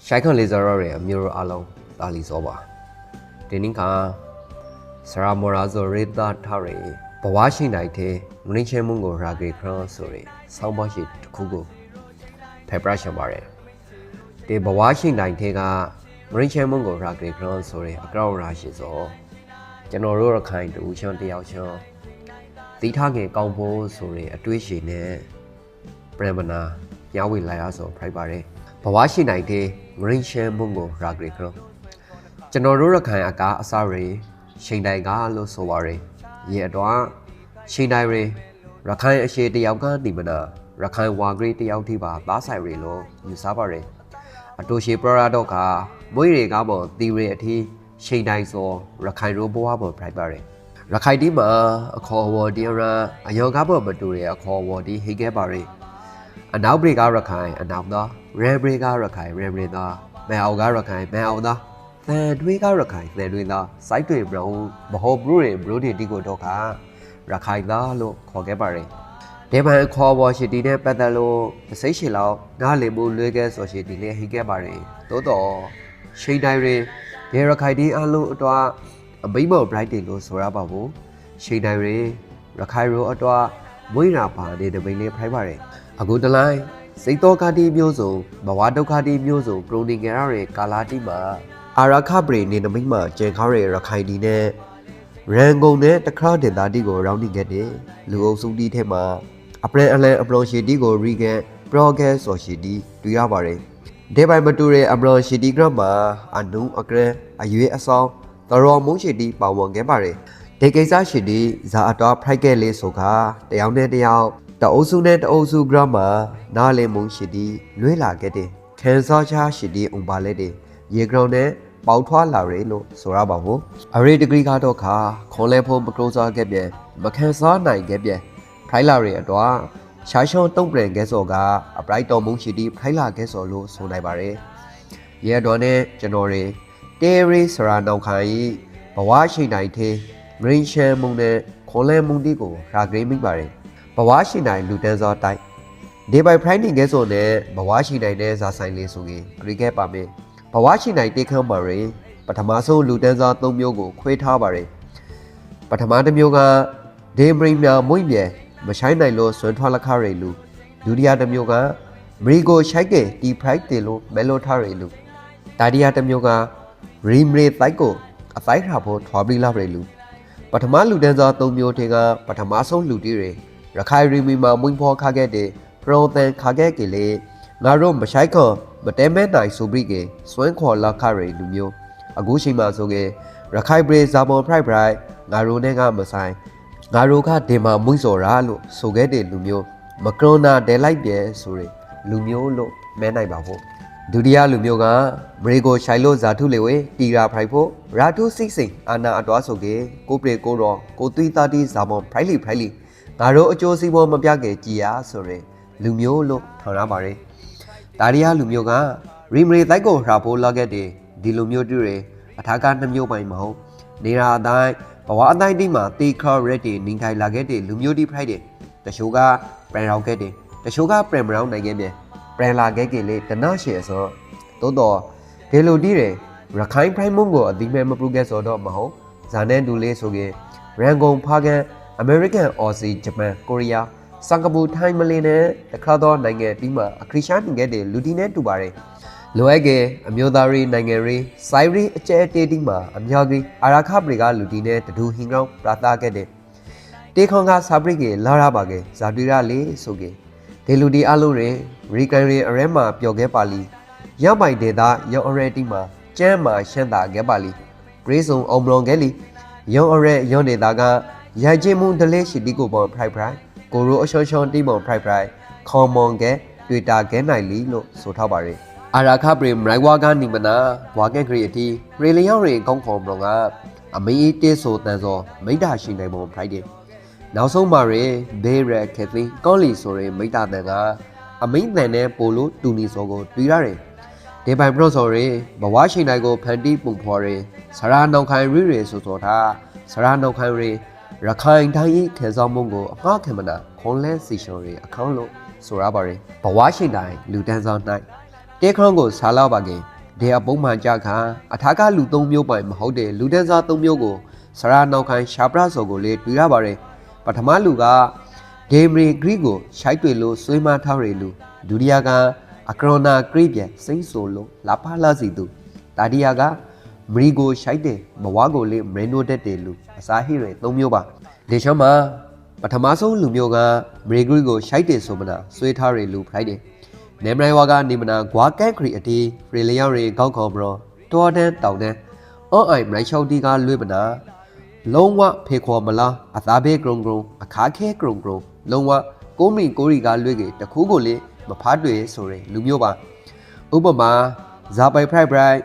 ရှိုက်ခွန်လေးစောရရဲ့အမျိုးအလုံးတာလီစောပါဒီနေ့ကစရာမော်ရာဇိုရေတာထားရဘဝရှိနိုင်တဲ့မင်းချင်းမုံကိုရာဂေခရဆိုရယ်ဆောင်းပါရှိတစ်ခုကိုဖယ်ပရရှံပါတယ်ဒီဘဝရှိနိုင်တဲ့ကမင်းချင်းမုံကိုရာဂေခရဆိုရယ်အကောက်ရာရှိစောကျွန်တော်တို့ရခိုင်တူချွန်တယောက်ချွန်တီးထားငယ်ကောင်းဖို့ဆိုရယ်အတွေးရှိနဲ့ပရမနာညဝေလာရဆိုဖိုက်ပါတယ်ဘဝရှိနိုင်တဲ့မင်းချင်းမုံကိုရာဂေခရကျွန်တော်တို့ရခိုင်အကားအစားရယ်ရှိန်တိုင်ကလို့ဆိုပါရယ်ရေတော့ရှိန်တိုင်ရယ်ရခိုင်အရှိတယောက်ကနေမနာရခိုင်ဝါဂရီတယောက်ထိပါသားဆိုင်ရယ်လို့ယူဆပါရယ်အတူရှိပရတော့ကမွေးတွေကပေါ်တီရယ်အထီးရှိန်တိုင်ဆိုရခိုင်ရိုးဘွားပေါ်ဖိုက်ပါရယ်ရခိုင်ဒီမှာအခေါ်ဝေါ်ဒီရာအယောကပေါ်မတူရအခေါ်ဝေါ်ဒီဟိခဲ့ပါရယ်အနောက်ဘရိကရခိုင်အနောက်တော့ရဲဘရိကရခိုင်ရဲဘရိတော့မဲအောက်ကရခိုင်မဲအောက်တော့သံတွေးကရခိုင်သံတွေးသားစိုက်တွေဘရုံမဟုတ်ဘရုတွေတီကိုတော့ကရခိုင်သားလို့ခေါ်ခဲ့ပါတယ်ဒီပန်ခေါ်ပေါ်ရှိတီနဲ့ပတ်သက်လို့စိတ်ရှိလောက်နားလည်မှုလွဲခဲ့ဆိုရှိတီလေးဟိခဲ့ပါတယ်သို့တော့ရှိန်တိုင်းတွေဒီရခိုင်ဒီအလုံးအတွက်အမိမော် bright တွေလို့ဆိုရပါဘူးရှိန်တိုင်းတွေရခိုင်ရိုးအတွက်မွေးနာပါတဲ့တပိန်လေးဖိုက်ပါတယ်အခုတလိုက်စိတ်တော်ကတိမျိုးစုံဘဝဒုက္ခတိမျိုးစုံပရိုနီငယ်ရတဲ့ကာလာတိမှာအာရခပရိနေနမိတ်မှာကျန်ခါရရခိုင်ဒီနဲ့ရန်ကုန်နဲ့တခါဒေသတီကိုရောင်းနေခဲ့တယ်လူအုပ်စုတီထဲမှာအပရန်အလန်အပလော်ရှီတီကိုရီဂန်ပရောဂက်ဆိုရှီတီတွေ့ရပါတယ်ဒေပိုင်မတူတဲ့အပလော်ရှီတီကရမှာအနုအကရအရွေးအဆောင်သရော်မုံရှီတီပါဝင်ခဲ့ပါတယ်ဒေကိစ္စရှီတီဇာအတော်ဖိုက်ခဲ့လေးဆိုကတယောက်နဲ့တယောက်တအုပ်စုနဲ့တအုပ်စုကရမှာနားလည်မုံရှီတီလွဲလာခဲ့တယ်ခန်းစောချာရှီတီအုံပါလက်တယ်ရေကရောင်နဲ့ပေါထွားလာရလို့ဆိုရပါဘူးအရေးတဂရီကတော့ခါခွန်လဲဖို့မကရိုးစားခဲ့ပြန်မခန်းစားနိုင်ခဲ့ပြန်ဖိုင်လာရတော့ရှားရှုံးတုံ့ပြန်ခဲ့စောကအပရိုက်တော်မုံရှိတီဖိုင်လာခဲ့စောလို့ဆိုနိုင်ပါတယ်ရဲတော်နဲ့ကျွန်တော်တွေတေရီစရာနောက်ခိုင်ဘဝရှိနိုင်တဲ့မရင်းရှမ်းမုံနဲ့ခွန်လဲမုံတီကိုရာဂရိမိပါတယ်ဘဝရှိနိုင်လူတန်းစောတိုက်ဒီပိုင်ဖရိုင်းနေခဲ့စောနဲ့ဘဝရှိနိုင်တဲ့ဇာဆိုင်လေးဆိုရင်ခရီးခဲ့ပါမယ်ဘဝရှိနိုင်တိတ်ခမ်းပါရယ်ပထမဆုံးလူတန်းစား၃မျိုးကိုခွဲထားပါရယ်ပထမတစ်မျိုးကဒေမရီမြမွိမြဲမဆိုင်နိုင်လို့ဆွမ်းထွားလက်ခရယ်လူဒုတိယတစ်မျိုးကမရီကိုရှိုက်ကတီဖရိုက်တေလို့မဲလိုထားရယ်လူတတိယတစ်မျိုးကရီမရီတိုက်ကိုအတိုက်ခါဖို့ထွားပြီးလာရယ်လူပထမလူတန်းစား၃မျိုးထဲကပထမဆုံးလူတီရယ်ရခိုင်ရီမီမှာမွိဖော်ခခဲ့တဲ့ပရိုတန်ခခဲ့ကလေးငါတို့မဆိုင်ခေါ်မတဲမဲနိုင်ဆိုပြီးကစွမ်းခေါ်လာခရလူမျိုးအခုချိန်မှာဆိုကရခိုင်ပရိဇာမွန်ဖရိုက်ငါတို့နဲ့ကမဆိုင်ငါတို့ကဒီမှာမွိစော်ရာလို့ဆိုခဲ့တဲ့လူမျိုးမကရိုနာဒဲလိုက်ပြဲဆိုရလူမျိုးလို့မဲနိုင်ပါဖို့ဒုတိယလူမျိုးကမရေကိုရှိုင်လို့ဇာထုလေဝေတီရာဖရိုက်ဖို့ရာထုစိစိအာနာအတော်ဆိုကကိုပရေကိုရောကိုသွီတာတီဇာမွန်ဖရိုက်လီငါတို့အကျိုးစီးပွားမပြခဲ့ကြည်ရဆိုရလူမျိုးလို့ထောင်ရပါတယ်တာရီယာလူမျိုးကရီမရီတိုက်ကိုရာဖိုးလာခဲ့တဲ့ဒီလူမျိုးတူတွေအထာကနှမျိုးပိုင်းမဟုတ်နေရာအတိုင်းဘဝအတိုင်းဒီမှာတီခါရက်တီနင်းထိုင်လာခဲ့တဲ့လူမျိုးတီဖိုက်တဲ့တချို့ကပရန်ရောက်ခဲ့တဲ့တချို့ကပရန်မရောက်နိုင်ခဲ့ပြန်ပရန်လာခဲ့လေတနရှေဆိုတိုးတော့ဒီလိုတီးတယ်ရခိုင်ဖိုင်မုံကိုအဒီမဲမပရုခဲ့ဆိုတော့မဟုတ်ဇာနဲ့ဒူလေးဆိုရင်ရန်ကုန်ဖာကန်အမေရိကန်အော်စီဂျပန်ကိုရီးယားစင်ကာပူထိုင်းမလေးနဲ့တခါတော့နိုင်ငံဒီမှာအခရစ်ယာန်နိုင်ငံတွေလူတီနဲ့တူပါတယ်လိုအပ်ကအမျိုးသားရေးနိုင်ငံရေးစိုင်းရေးအကျဲတေးတီမှာအများကြီးအာရခပရိကလူတီနဲ့တူဟင်ကောင်ပရာတာခဲ့တဲ့တေခွန်ကစာပရိကေလာရပါကေဇာတူရလေးဆိုကေဒီလူတီအလုံးတွေရီကန်ရီအရဲမှာပျော်ခဲ့ပါလီရောက်ပိုင်ဒေတာရောင်အရဲတီမှာကျမ်းမှာရှမ်းသာခဲ့ပါလီပရိစုံအောင်မလွန်ခဲ့လီရောင်အရဲရောင်ဒေတာကရိုက်ချင်းမှုဒလေးရှိတီကိုပေါ်ဖရိုက်ကိုရိုအရှောရှောတီမွန်ဖရိုက်ခေါ်မွန်ကဲတွေ့တာကဲနိုင်လီလို့ဆိုထားပါရယ်အာရခပရိမိုင်ဝါကနိမနာဝါကဲခရီအတီရေလျောင်းရေကောင်းခေါ်မလို့ကအမေးတေးဆိုတန်စောမိဒ္ဓရှိနိုင်ပုံဖရိုက်တယ်နောက်ဆုံးပါရယ်ဘေးရခက်သီကောလီဆိုရယ်မိဒ္ဓတန်ကအမိန်တန်နဲ့ပိုလို့တူနီစောကိုတွေ့ရတယ်ဒေပိုင်ပရော့စောရယ်ဘဝရှိနိုင်ကိုဖန်တီးပုံဖော်ရယ်ဆရာနောက်ခိုင်ရီရေဆိုထားဆရာနောက်ခိုင်ရီရခိုင်တိုင်းခေဆောင်မုံကိုအမှားခင်မနာခွန်လဲစီရှော်ရီအခေါင်းလို့ဆိုရပါရယ်ဘဝရှိတိုင်းလူတန်းဆောင်၌တေခရုံးကိုဆာလာပါကင် ဒေအပုံမှန်ကြခါအထာကလူ၃မျိုးပိုင်မဟုတ်တဲ့လူတန်းစား၃မျိုးကိုစရာနောက်ခိုင်ရှာပရစော်ကိုလေတွေ့ရပါတယ်ပထမလူကဒေမရီဂရိကိုရှိုက်တွေ့လို့ဆွေးမထားရလူဒုတိယကအကရောနာဂရိပြန်စိမ့်ဆိုလို့လာဖလာစီသူတတိယကမရီကိုရှိုက်တဲ့ဘဝကိုလေမရင်းနိုတက်တဲ့လူအစာဟိရ၃မျိုးပါဒီချမ်းမှာပထမဆုံးလူမျိုးကမရီဂရိကိုရှိုက်တဲ့ဆိုမနာဆွေးထားရလူဖိုက်တယ်နေမရိုင်ဝါကနေမနာဂွာကန်ခရီအတီရေလျောက်ရီကောက်ခေါ်ဘရောတောတန်းတောင်တန်းအော့အိုင်မရိုင်ချောက်တီကလွေးပနာလုံးဝဖေခေါ်မလားအသားဘေးဂရုံဂရုံအခါခဲဂရုံဂရုံလုံးဝကိုမီကိုရီကလွေးကေတခုကိုလေမဖားတွေ့ဆိုရလူမျိုးပါဥပမာဇာပိုင်ဖရိုက်ဘရိုက်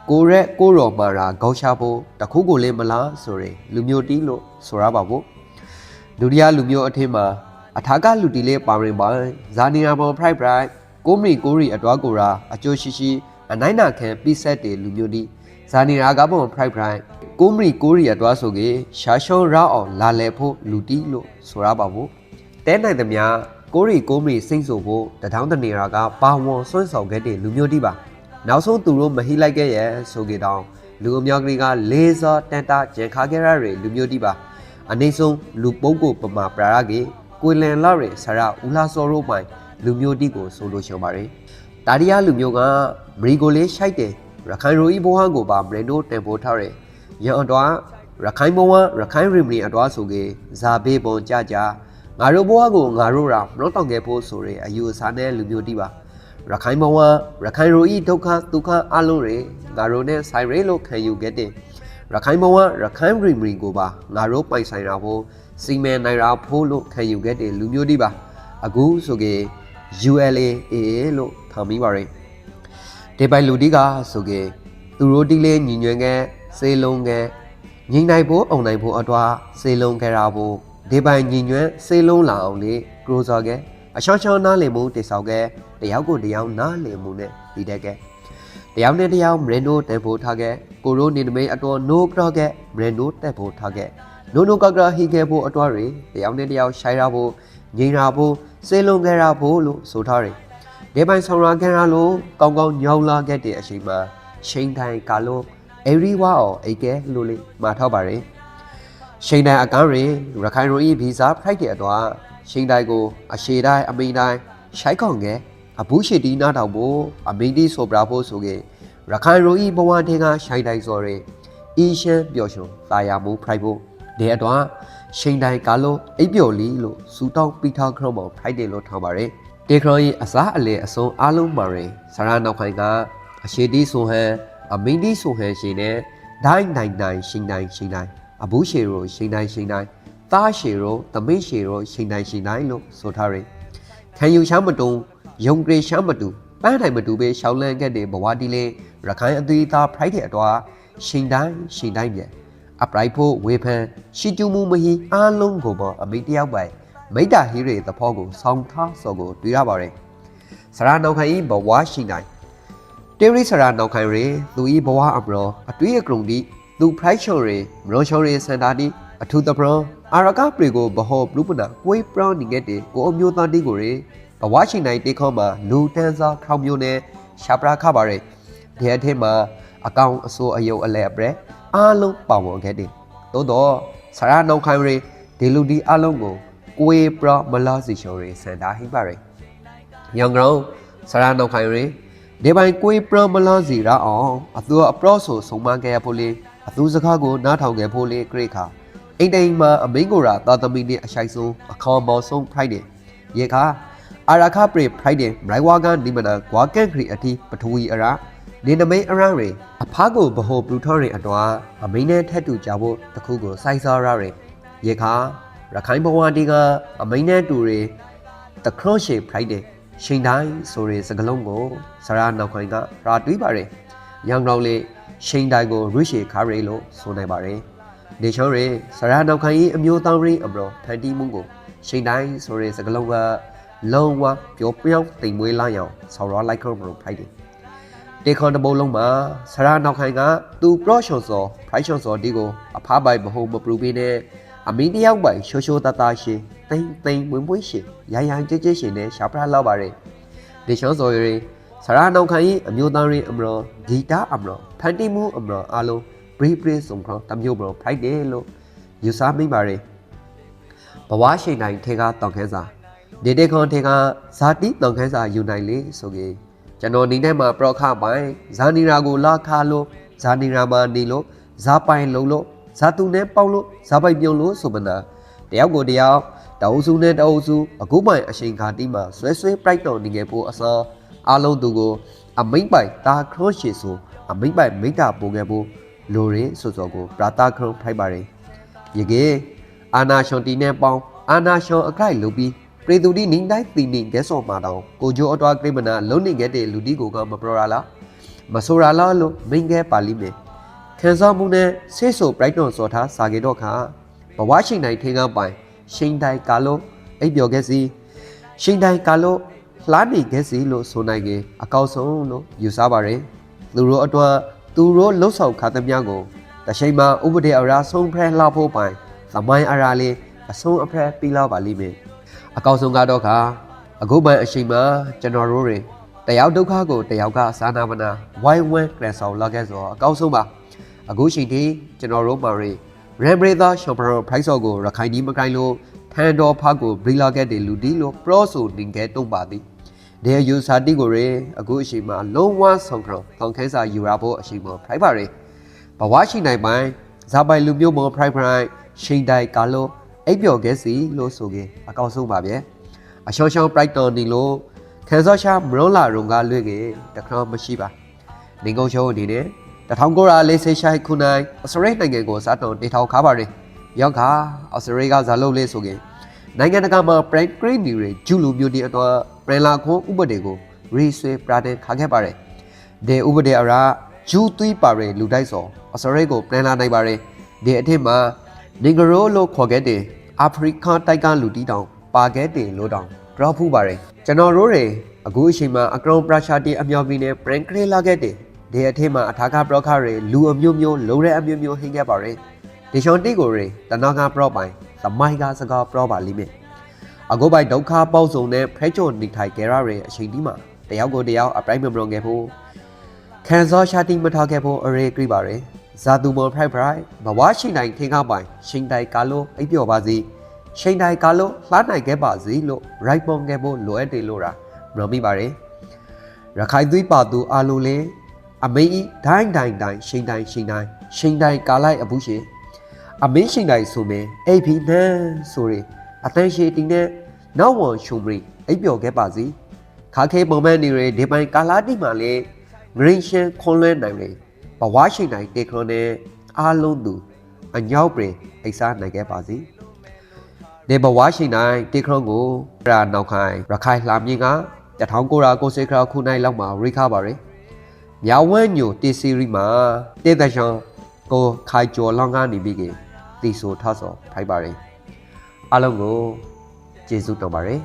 ကိုရက်ကိုရော်မာရာခေါရှာဖို့တခုကိုလေမလားဆိုရလူမျိုးတီးလို့ဆိုရပါဘူးဒုတိယလူမျိုးအထင်းမှာအထာကလူတီလေးပါရင်ပါဇာနီယာဘော်ဖရိုက်ဘရိုက်ကိုမီကိုရီအတွားကိုရာအကျိုးရှိရှိအနိုင်နာခံပိဆက်တဲ့လူမျိုးတီးဇာနီယာကဘော်ဖရိုက်ဘရိုက်ကိုမီကိုရီအတွားဆိုကေရှာရှောရာအောင်လာလေဖို့လူတီးလို့ဆိုရပါဘူးတဲနိုင်သမျှကိုရီကိုမီစိမ့်ဆိုဖို့တထောင်းတနေရာကပါဝန်ဆွန့်ဆောင်ခဲ့တဲ့လူမျိုးတီးပါနောက်ဆုံးသူတို့မဟိလိုက်ခဲ့ရဲ့ဆိုကေတောင်လူအများကြီးကလေးစောတန်တာဂျန်ခါခဲ့ရတဲ့လူမျိုးတီးပါအနေဆုံးလူပုပ်ကိုပမာပရာကေကိုလန်လာရဲဆရာဦးလာစောရိုပိုင်လူမျိုးတီးကိုဆိုလို့ရှောင်ပါတယ်တာရီယာလူမျိုးကမရီကိုလေးရှိုက်တယ်ရခိုင်ရိုဤဘဝကိုပါမရနိုတင်ပို့ထားတယ်ရန်အတွာရခိုင်ဘဝရခိုင်ရီမီအတွာဆိုကေဇာဘေးပုံကြကြငါတို့ဘဝကိုငါတို့ရာမလို့တောင်ခဲ့ဖို့ဆိုရဲအယူအဆနဲ့လူမျိုးတီးပါရခိုင်ဘဝရခိုင်ရိုဤဒုက္ခဒုက္ခအလုံးတွေငါတို့နဲ့ဆိုင်ရဲလို့ခံယူခဲ့တဲ့ရခိုင်ဘဝရခိုင်ရီမီကိုပါငါတို့ပိုင်ဆိုင်တာဖို့စီမံနိုင်တာဖို့လို့ခံယူခဲ့တဲ့လူမျိုးတီးပါအခုဆိုကေULA လို့ထောင်ပြီးပါရယ်ဒီပိုင်လူတီကဆိုကေသူတို့တီလေးညီညွတ်ခဲ့စေလုံးခဲ့ညီနိုင်ဖို့အောင်နိုင်ဖို့အတွာစေလုံးခဲ့တာဖို့ဒီပိုင်ညီညွတ်စေလုံးလာအောင်လေကရိုဇာခဲ့အချောင်းချောင်းနားလည်မှုတိဆောက်ခဲ့တယောက်ကိုတယောက်နားလည်မှုနဲ့ပြီးတဲ့ခဲ့တယောက်နဲ့တယောက်မရနိုတက်ဖို့ထားခဲ့ကိုရိုနေနမိတ်အတော်နိုးပတော့ခဲ့မရနိုတက်ဖို့ထားခဲ့နိုနိုကကဟီခဲ့ဖို့အတွာတွေတယောက်နဲ့တယောက်ရှိုင်းရဖို့ငိန်ရဖို့စေလုံးခဲ့ရဖို့လို့ဆိုထားတယ်ဒီပိုင်ဆောင်ရခဲ့ရလို့ကောင်းကောင်းညောင်းလာခဲ့တဲ့အချိန်မှာရှိန်တိုင်းကလို့အေရီဝါအော်အိကဲလို့လေမှာထောက်ပါရယ်ရှိန်တိုင်းအကန်းရီရခိုင်ရိုဤဗီဇာဖိုက်တဲ့အတော့ရှိန်တိုင်းကိုအရှေတိုင်းအမိန်တိုင်းရှိုက်ခေါင်ခဲ့အဘူးရှိတီနားတောင်ဖို့အမိန်တီဆိုပြဖို့ဆိုကေရခိုင်ရိုဤဘဝတဲ့ကရှိုင်တိုင်းစော်ရယ်အီရှန်ပျော်ရွှင်သာယာမှုဖိုက်ဖို့ဒီအတော့ရှိန်တိုင်းကလို့အိပ်ပျော်လီလို့စူတောင်းပိထားခရုံမောင်ဖိုက်တယ်လို့ထောင်ပါရယ်တေခရောဤအစားအလေအစုံအားလုံးပါရယ်ဆရာနောက်ခိုင်ကအရှေတီဆိုဟန်အမင်းတီဆိုဟန်ရှင်နဲ့ဒိုင်းတိုင်းရှင်တိုင်းအဘူးရှေရိုရှင်တိုင်းသားရှေရိုသမင်းရှေရိုရှင်တိုင်းလို့ဆိုထားရယ်ခံယူချမ်းမတုံယုံကြည်ချမ်းမတူပန်းတိုင်မတူပဲရှောင်းလန်းခဲ့တဲ့ဘဝတီလေးရခိုင်အသေးသားဖိုက်တဲ့အတော့ရှင်တိုင်းပြန်အပရိုက်ဖို့ဝေဖန်ရှိကျူမှုမဟီအားလုံးကိုပေါ်အမိတယောက်ပိုင်မိတ္တာဟီရေသဖောကိုဆောင်းထားစောကိုတွေ့ရပါတယ်ဆရာနောက်ခိုင်ဘဝရှင်တိုင်းတေရီဆရာနောက်ခိုင်ရေသူဤဘဝအမရောအတွေ့အကြုံဒီသူဖရိုက်ချော်ရေမရောချော်ရေစန်တာဒီအထူးသဖြင့်အာရကပရီကိုဘဟောဘလူးပနာကိုပရောင်းနေခဲ့တဲ့ကိုအမျိုးသားတီကိုရေဘဝရှင်တိုင်းတေခေါမှာလူတန်းစားခေါမျိုးနဲ့ရှာပရာခပါရယ်ဒီအထက်မှာအကောင်အစိုးအယုတ်အလဲအပရက်အားလုံးပါဝင်ခဲ့တယ်သို့တော့ဆရာနောက်ခိုင်ရေဒီလူဒီအားလုံးကိုကိုေပရမလာစီရှော်ရေစန်တာဟိပါရယ်ညောင်ကောင်ဆရာနောက်ခိုင်ရေဒီပိုင်ကိုေပရမလာစီရာအောင်အသူအပရော့ဆိုဆုံးမခဲ့ရဖို့လေအသူစကားကိုနားထောင်ခဲ့ဖို့လေဂရိခါအိမ်တိုင်မှာအမင်းကိုရာသာသမီနဲ့အရှိုက်ဆုံးအခေါ်မော်ဆုံးဖိုက်တယ်ရေခါအာရခပရိဖိုက်တယ်မိုင်ဝါကနိမနာကွာကန်ခရီအတီပထဝီအရာနေနမိတ်အရာရေအဖားကိုဘဟိုပလူထော်ရီအတော်အမင်းနဲ့ထက်တူကြဖို့တခုကိုစိုက်စားရရေရေခါရခိုင်ဘဝတီကအမိန်နဲ့တူတွေတခရော့ရှေဖိုက်တယ်ရှင်တိုင်းဆိုရဲစကလုံးကိုဆရာနောက်ခိုင်ကရာတွေးပါတယ်။ရောင်တော်လေးရှင်တိုင်းကိုရွှေရှေခါရဲလို့ဆိုနိုင်ပါတယ်။ဒေချောရဲဆရာနောက်ခိုင်၏အမျိုးသားရင်းအမတော်ဖန်တီးမှုကိုရှင်တိုင်းဆိုရဲစကလုံးကလုံးဝပျော်ပြောင်းတိမ်မွေးလာအောင်ဆော်ရလိုက်ခရုံဖိုက်တယ်။တေခွန်တဘုံလုံးမှာဆရာနောက်ခိုင်ကသူပရော့ရှော်စောဖိုက်ရှော်စောဒီကိုအဖားပိုင်မဟုတ်မပလူပေးနဲ့အမင်းတယောက်ပိုင်ရှိုးတရှိတိမ်ဝင်ပွေးရှိရိုင်းကြဲရှင်နဲ့ရှာပရလောက်ပါရယ်ဒေချောစော်ရီ Sarano Kai, a Mudari Amro, Gita Amro, Pantimu Amro, Alo, Briefly Sumpro, Tamubro, Pidelo, Yusabi Bari. Bawashi Nai Tega Tonkeza. Dede Contega, Sati Tonkeza Unile, Soge. Jano Ninema Proka by Zanirago La Carlo, Zanirama Nilo, Zapai Lolo, Satune Paulo, Sabai Biolo, Subana. Diago Diao, Dauzune Dauzu, a good by a Shinkadima, Sweswe Brighton Ningepo Asa, Alo Dugo, a made by Da Crosheso, a made by Meta Bogabo, Lore, Sozogo, Brata Cron Primary. Yege, Anna Shantine Pong, Anna Shaw a cry lubi. Predudi Nindai Tini Gesso Madao, Gojo Otoa Crimina, Loni Gete, Ludigo Gama Prorala, Masorala Lo, Minge Palime. Kansa Mune, say so Brighton Sota, Sagedoka, but watching night hang up by Shindai Kalo, Abio Gessi, Shindai Kalo, Lani Gessi Lo Sonage, a Kauso Lo, Yusabare, Luro Otoa, Turo Loso Catamiago, the Shema over the Ara Song Pre Lapo by, Samai Arale, a song of prayer Pila Balime. A Kausonga Doka, a go by a shima, General Rory, the Yaudokago, the Yauka, Sanavana, why went Cresso, Lagazo, a Kausoma, a Gushiti, General Mari, Rembreda, Shopper, Prisogo, Rakani Makailo, Tando Pago, Brilagade, Ludilo, Proso, Ningeto Badi. There use Sadigore, a Gushima, Long One Sonkro, Tonkesa, Urabo, Shimo, Primary. But watching night by Zabai Lumio, Primary, Shindai Kalo. Abio Gessi, Lo Soge, a Kauso Babie, a Shoshan Brighton Nilo, Kazasha, Mrola Runga Luge, the Crown Mashiba. Ningo Show Dine, the Tangora Lese Shai Kunai, a Serena goes at on Detail Cabaret, Yonka, a Serega Zalo Lesoge, Nanganagama, Prank Green Nure, Julu Beauty at Prela Ko Ubadego, Riswe Prade Kagabare. De Ubade Ara, Ju Tui Pare, Ludaiso, a Sorego, Prela Naibare, de Etema. Ningaro lo Kogede, Africa Taiga Ludidon, Bagede Lodon, Dropu Bare. Janore, a Gushima, a grown brashadi Amyovine, Frankly Lagede, de Atema, Ataka Brocare, Lu Amumio, Lore Amumio Hingabare. De Shantigore, the Naga Probai, the Maiga Saga Proba Limit. A go by Doka Bozone, Precho Nitai Gerare, Shindima, the Yago de Yao, a prime Brongepo. Kansa Shati Matakapo, a re Gribare. Zadumo Prai, but watching night take up by Shindai Kalo, Abio Bazi, Shindai Kalo, Lana Gebazi, Right Bongebo, Loete Lora, Romi Bare, Rakai Padu Alule, Amei, Dine, Shindai Kalai Abushi, Amei Shindai Sume, AP Nan, sorry, attention there, no one Shumri, Abio Gebazi, Kake Bomanire, Debai Kaladi Male, Green Colon Nile. But watching night take on a Alondu, a Yaubre, a son like a bazi. They were watching night take on go, Ranokai, Rakai Laminga, the Tangora go secret Kunai Lama recovery. Yawen you, this Sirima, did the Jean go Kaijo Longani Biggie, this so tasso, Pibari. Alongo, Jesu Tomare.